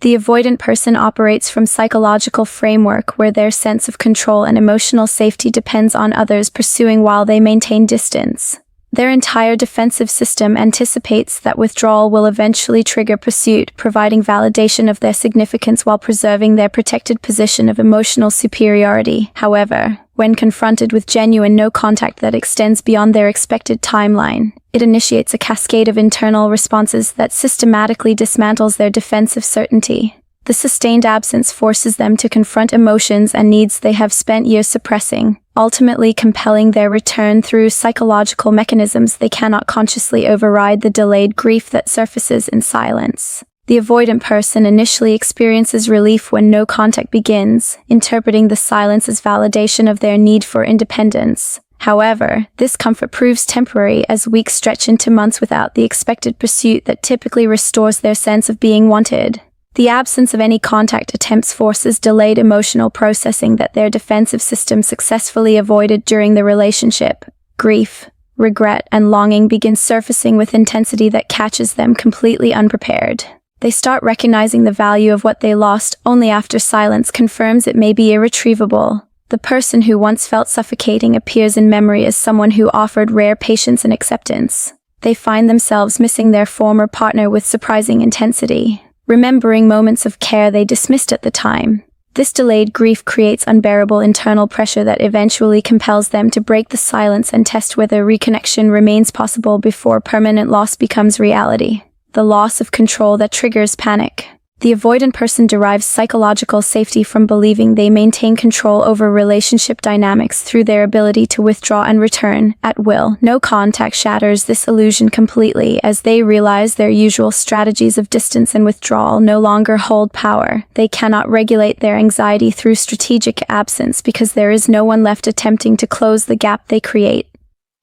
The avoidant person operates from psychological framework where their sense of control and emotional safety depends on others pursuing while they maintain distance. Their entire defensive system anticipates that withdrawal will eventually trigger pursuit, providing validation of their significance while preserving their protected position of emotional superiority. However, when confronted with genuine no contact that extends beyond their expected timeline, it initiates a cascade of internal responses that systematically dismantles their defensive certainty. The sustained absence forces them to confront emotions and needs they have spent years suppressing, ultimately compelling their return through psychological mechanisms they cannot consciously override. The delayed grief that surfaces in silence. The avoidant person initially experiences relief when no contact begins, interpreting the silence as validation of their need for independence. However, this comfort proves temporary as weeks stretch into months without the expected pursuit that typically restores their sense of being wanted. The absence of any contact attempts forces delayed emotional processing that their defensive system successfully avoided during the relationship. Grief, regret, and longing begin surfacing with intensity that catches them completely unprepared. They start recognizing the value of what they lost only after silence confirms it may be irretrievable. The person who once felt suffocating appears in memory as someone who offered rare patience and acceptance. They find themselves missing their former partner with surprising intensity, remembering moments of care they dismissed at the time. This delayed grief creates unbearable internal pressure that eventually compels them to break the silence and test whether reconnection remains possible before permanent loss becomes reality. The loss of control that triggers panic. The avoidant person derives psychological safety from believing they maintain control over relationship dynamics through their ability to withdraw and return at will. No contact shatters this illusion completely as they realize their usual strategies of distance and withdrawal no longer hold power. They cannot regulate their anxiety through strategic absence because there is no one left attempting to close the gap they create.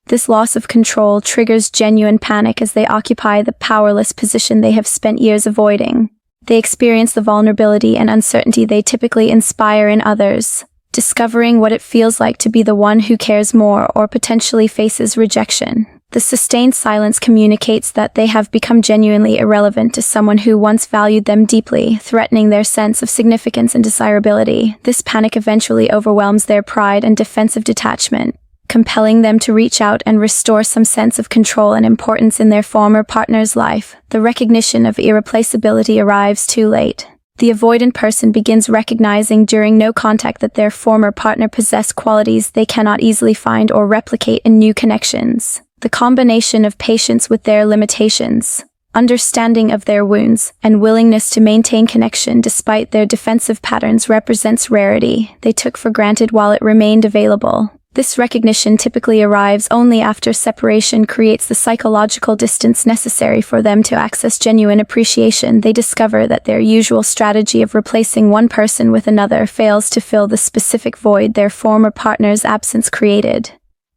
This loss of control triggers genuine panic as they occupy the powerless position they have spent years avoiding. They experience the vulnerability and uncertainty they typically inspire in others, discovering what it feels like to be the one who cares more or potentially faces rejection. The sustained silence communicates that they have become genuinely irrelevant to someone who once valued them deeply, threatening their sense of significance and desirability. This panic eventually overwhelms their pride and defensive detachment, compelling them to reach out and restore some sense of control and importance in their former partner's life. The recognition of irreplaceability arrives too late. The avoidant person begins recognizing during no contact that their former partner possessed qualities they cannot easily find or replicate in new connections. The combination of patience with their limitations, understanding of their wounds, and willingness to maintain connection despite their defensive patterns represents rarity they took for granted while it remained available. This recognition typically arrives only after separation creates the psychological distance necessary for them to access genuine appreciation. They discover that their usual strategy of replacing one person with another fails to fill the specific void their former partner's absence created.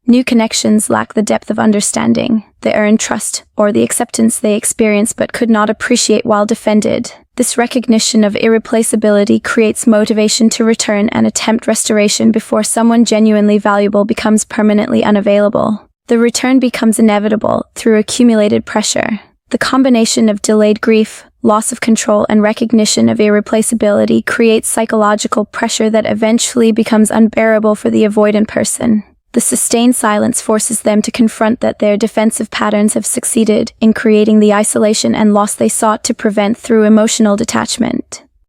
New connections lack the depth of understanding, the earned trust, or the acceptance they experience but could not appreciate while defended. This recognition of irreplaceability creates motivation to return and attempt restoration before someone genuinely valuable becomes permanently unavailable. The return becomes inevitable through accumulated pressure. The combination of delayed grief, loss of control, and recognition of irreplaceability creates psychological pressure that eventually becomes unbearable for the avoidant person. The sustained silence forces them to confront that their defensive patterns have succeeded in creating the isolation and loss they sought to prevent through emotional detachment.